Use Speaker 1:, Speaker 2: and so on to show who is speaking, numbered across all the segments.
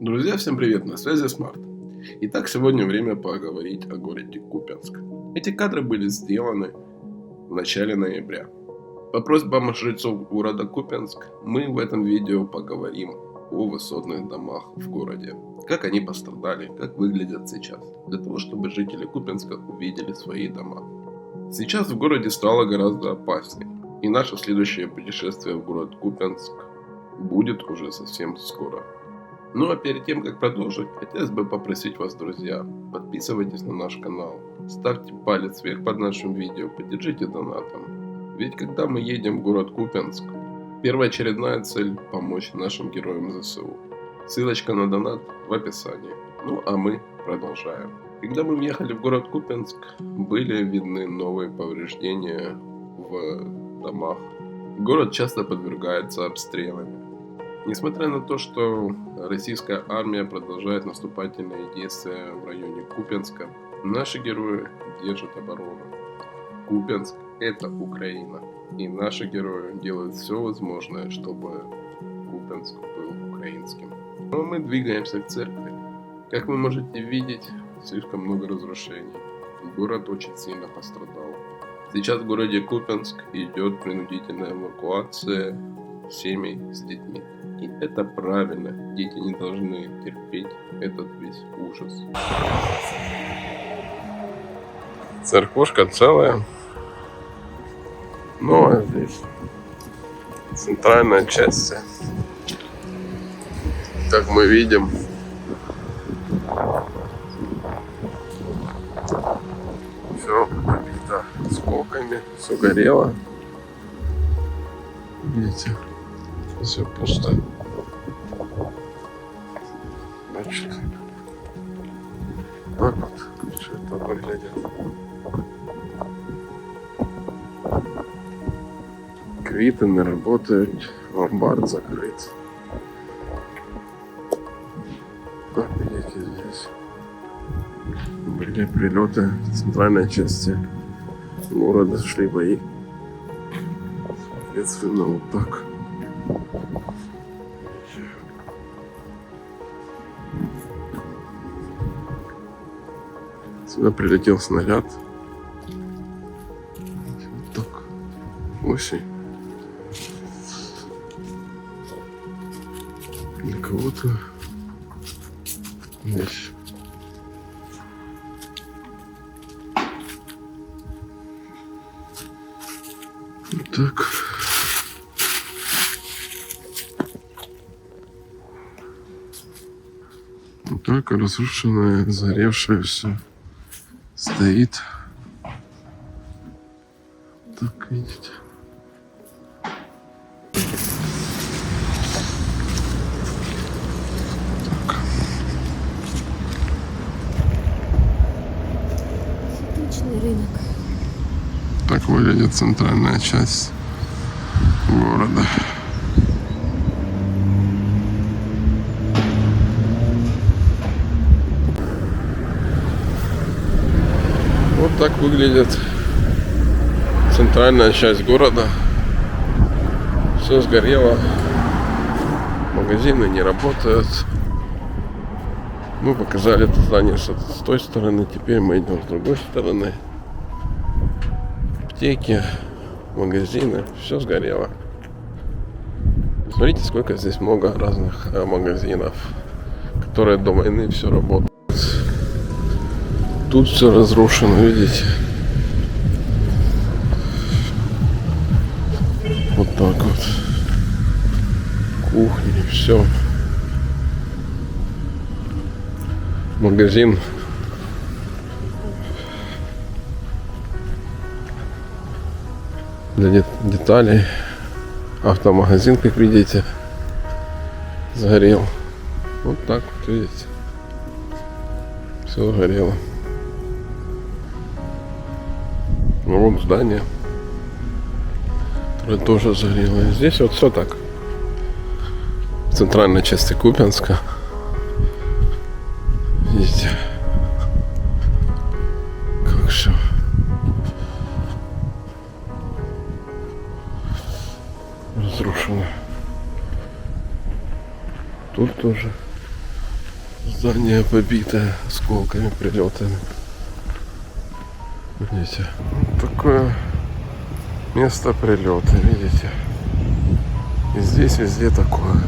Speaker 1: Друзья, всем привет, на связи Смарт. Итак, сегодня время поговорить о городе Купянск. Эти кадры были сделаны в начале ноября. По просьбам жильцов города Купянск мы в этом видео поговорим о высотных домах в городе. Как они пострадали, как выглядят сейчас, для того, чтобы жители Купянска увидели свои дома. Сейчас в городе стало гораздо опаснее, и наше следующее путешествие в город Купянск будет уже совсем скоро. Ну а перед тем, как продолжить, хотелось бы попросить вас, друзья, подписывайтесь на наш канал, ставьте палец вверх под нашим видео, поддержите донатом. Ведь когда мы едем в город Купянск, первоочередная цель – помочь нашим героям ЗСУ. Ссылочка на донат в описании. Ну а мы продолжаем. Когда мы въехали в город Купянск, были видны новые повреждения в домах. Город часто подвергается обстрелам. Несмотря на то, что российская армия продолжает наступательные действия в районе Купянска, наши герои держат оборону. Купянск – это Украина, и наши герои делают все возможное, чтобы Купянск был украинским. Но мы двигаемся к церкви. Как вы можете видеть, слишком много разрушений. Город очень сильно пострадал. Сейчас в городе Купянск идет принудительная эвакуация семей с детьми. И это правильно. Дети не должны терпеть этот весь ужас. Церквушка целая. Ну а здесь центральная часть. Как мы видим, все побито осколками, все горело. Видите? Все пусто. Значит, так вот все это выглядит. Квиты не работают, ломбард закрыт. Как видите, здесь были прилеты в центральной части города, шли бои. Соответственно, вот так. Сюда прилетел снаряд. Вот так. Осень. Для кого-то здесь. Вот так. Вот так разрушенное, загоревшее все стоит. Так, видите. Так.
Speaker 2: Отличный рынок.
Speaker 1: Так выглядит центральная часть города. Вот так выглядит центральная часть города. Все сгорело. Магазины не работают. Мы показали это здание с той стороны. Теперь мы идем с другой стороны. Аптеки, магазины. Все сгорело. Смотрите, сколько здесь много разных магазинов, которые до войны все работают. Тут все разрушено, видите? Вот так вот. Кухня, все. Магазин. Для деталей. Автомагазин, как видите, сгорел. Вот так вот, видите? Все сгорело. Ну вот здание, которое тоже сгорело. И здесь вот все так. В центральной части Купянска. Видите, как все. Разрушено. Тут тоже Здание побитое осколками, прилетами. Видите? Вот такое место прилета, видите? И здесь везде такое.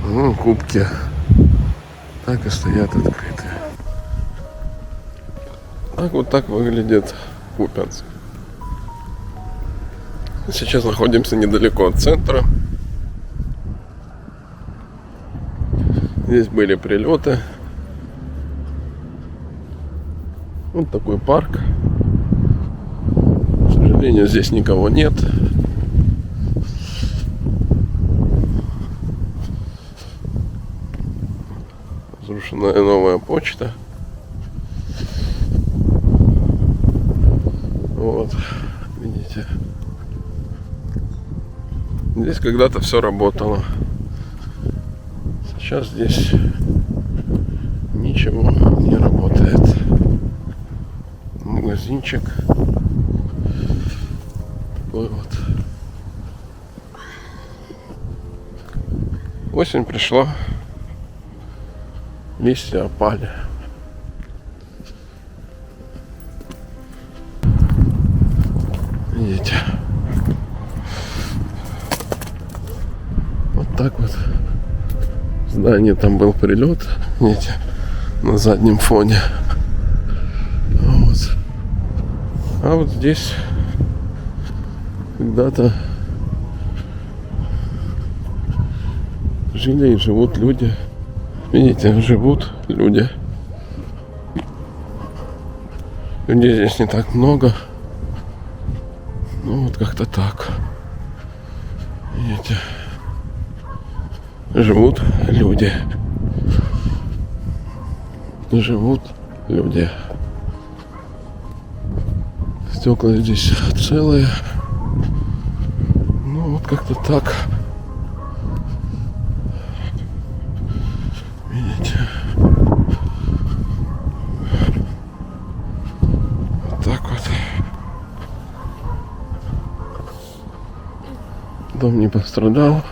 Speaker 1: Ну, кубки так и стоят открытые. Так выглядит Купянск. Сейчас находимся недалеко от центра. Здесь были прилеты. Вот такой парк. К сожалению, здесь никого нет. Разрушенная новая почта. Вот, видите. Здесь когда-то все работало. Сейчас здесь ничего не работает. Магазинчик. Такой вот. Осень пришла. Листья опали. Видите? Вот так вот. Здание там был прилет. Видите? На заднем фоне. Вот. А вот здесь когда-то жили и живут люди. Видите, живут люди. Людей здесь не так много. Ну вот как-то так. Видите. Живут люди. Живут люди. Стекла здесь целые. Ну вот как-то так. Видите? Вот так вот. Дом не пострадал.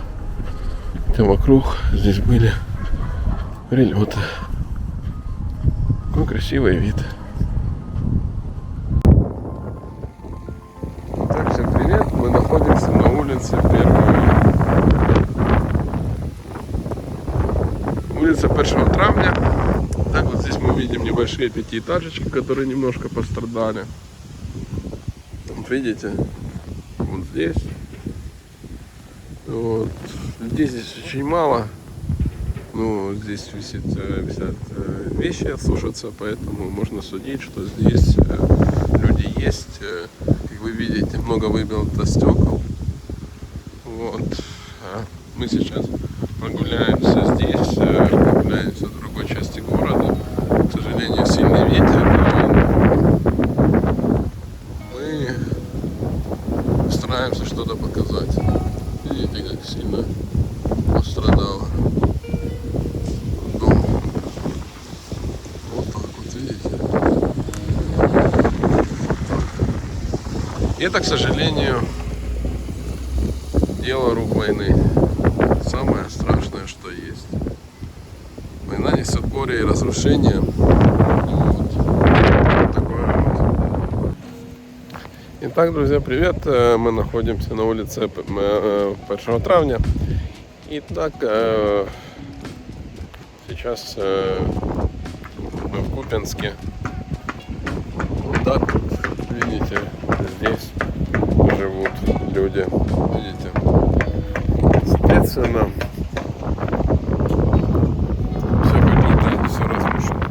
Speaker 1: Хотя вокруг здесь были прилеты. Какой красивый вид. Так, всем привет. Мы находимся на улице 1 улица 1 травня. Так вот здесь мы видим небольшие пятиэтажечки, которые немножко пострадали. Вот видите, вот здесь. Вот. Людей здесь очень мало. Ну, здесь висят вещи, сушатся, поэтому можно судить, что здесь люди есть. Как вы видите, много выбито стекол. Вот. Мы сейчас прогуляемся здесь, прогуляемся в другой части города. К сожалению, сильный ветер. Мы стараемся что-то показать. Видите, как сильно пострадало. Дом. Вот так вот, видите. И это, к сожалению, дело рук войны. Самое страшное, что есть. Война несет горе и разрушение. Вот. Такое вот. Итак, друзья, привет. Мы находимся на улице 1 травня. Итак, сейчас мы в Купянске. Вот так вот, видите, здесь живут люди. Видите? Соответственно, все побито, все разрушено.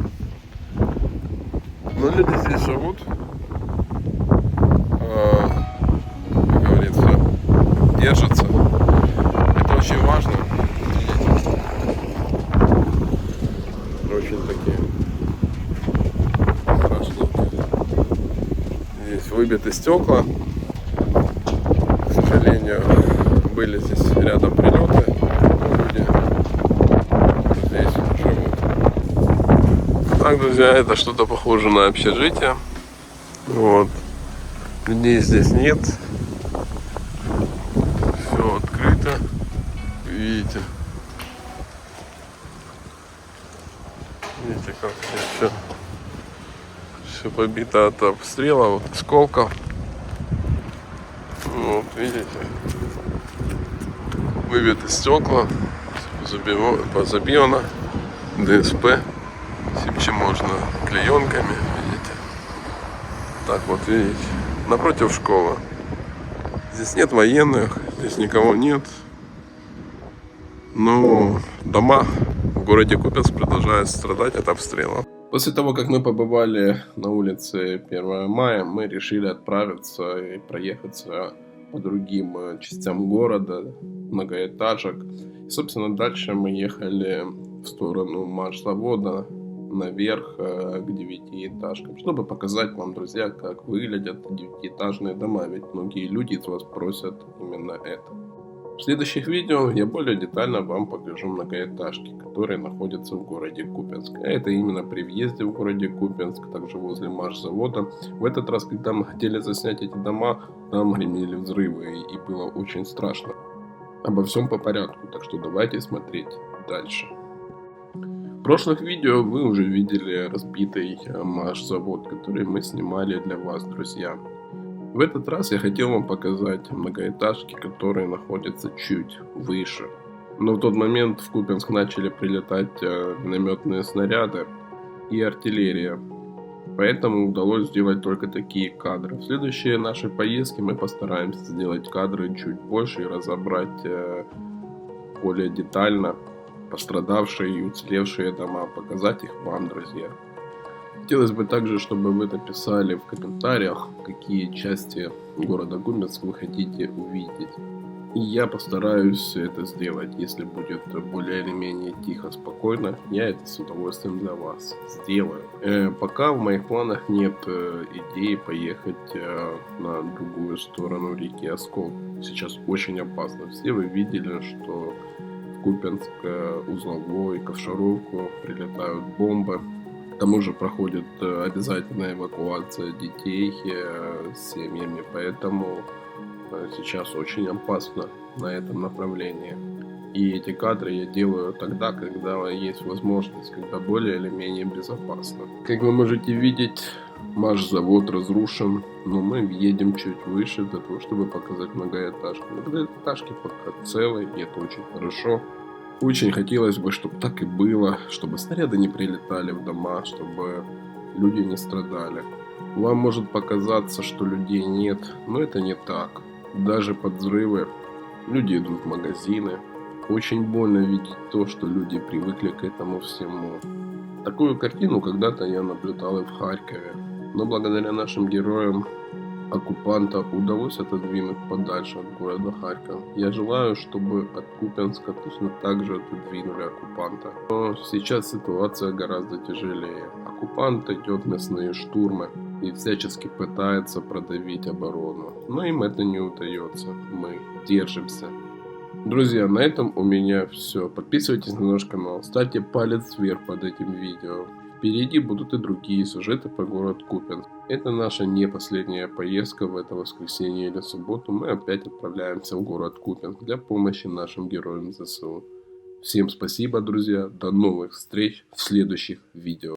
Speaker 1: Но люди здесь живут. Как говорится, держатся. Это очень важно. Видите? Очень такие страшненькие. Здесь выбиты стекла. К сожалению, были здесь рядом прилеты. Люди здесь живут. Так, друзья, это что-то похоже на общежитие. Вот. Людей здесь нет. Все открыто. Видите. Видите, как все побито от обстрела, вот осколков. Вот, видите, выбиты стекла, позабивано, ДСП, сипче можно клеенками, видите. Так вот, видите, напротив школы. Здесь нет военных, здесь никого нет. Но дома в городе Купянск продолжают страдать от обстрела. После того, как мы побывали на улице 1 мая, мы решили отправиться и проехаться по другим частям города, многоэтажек. И, собственно, дальше мы ехали в сторону Машзавода, наверх к 9-этажкам, чтобы показать вам, друзья, как выглядят 9-этажные дома, ведь многие люди из вас просят именно это. В следующих видео я более детально вам покажу многоэтажки, которые находятся в городе Купянск. А это именно при въезде в городе Купянск, также возле Машзавода. В этот раз, когда мы хотели заснять эти дома, там гремели взрывы и было очень страшно. Обо всем по порядку, так что давайте смотреть дальше. В прошлых видео вы уже видели разбитый Машзавод, который мы снимали для вас, друзья. В этот раз я хотел вам показать многоэтажки, которые находятся чуть выше. Но в тот момент в Купянск начали прилетать минометные снаряды и артиллерия. Поэтому удалось сделать только такие кадры. В следующие наши поездки мы постараемся сделать кадры чуть больше и разобрать более детально пострадавшие и уцелевшие дома, показать их вам, друзья. Хотелось бы также, чтобы вы написали в комментариях, какие части города Купянск вы хотите увидеть. И я постараюсь это сделать, если будет более или менее тихо, спокойно, я это с удовольствием для вас сделаю. Пока в моих планах нет идеи поехать на другую сторону реки Оскол. Сейчас очень опасно. Все вы видели, что в Купянск, Узловой, Ковшаровку прилетают бомбы. К тому же проходит обязательная эвакуация детей с семьями, поэтому сейчас очень опасно на этом направлении. И эти кадры я делаю тогда, когда есть возможность, когда более или менее безопасно. Как вы можете видеть, Машзавод разрушен, но мы едем чуть выше для того, чтобы показать многоэтажки. Многоэтажки пока целые, и это очень хорошо. Очень хотелось бы, чтобы так и было, чтобы снаряды не прилетали в дома, чтобы люди не страдали. Вам может показаться, что людей нет, но это не так. Даже под взрывы люди идут в магазины. Очень больно видеть то, что люди привыкли к этому всему. Такую картину когда-то я наблюдал и в Харькове. Но благодаря нашим героям оккупанта удалось отодвинуть подальше от города Харьков. Я желаю, чтобы от Купянска точно так же отодвинули оккупанта. Но сейчас ситуация гораздо тяжелее. Оккупант идет в мясные штурмы и всячески пытается продавить оборону. Но им это не удается. Мы держимся. Друзья, на этом у меня все. Подписывайтесь на наш канал, ставьте палец вверх под этим видео. Впереди будут и другие сюжеты про город Купянск. Это наша не последняя поездка в это воскресенье или субботу. Мы опять отправляемся в город Купянск для помощи нашим героям ЗСУ. Всем спасибо, друзья. До новых встреч в следующих видео.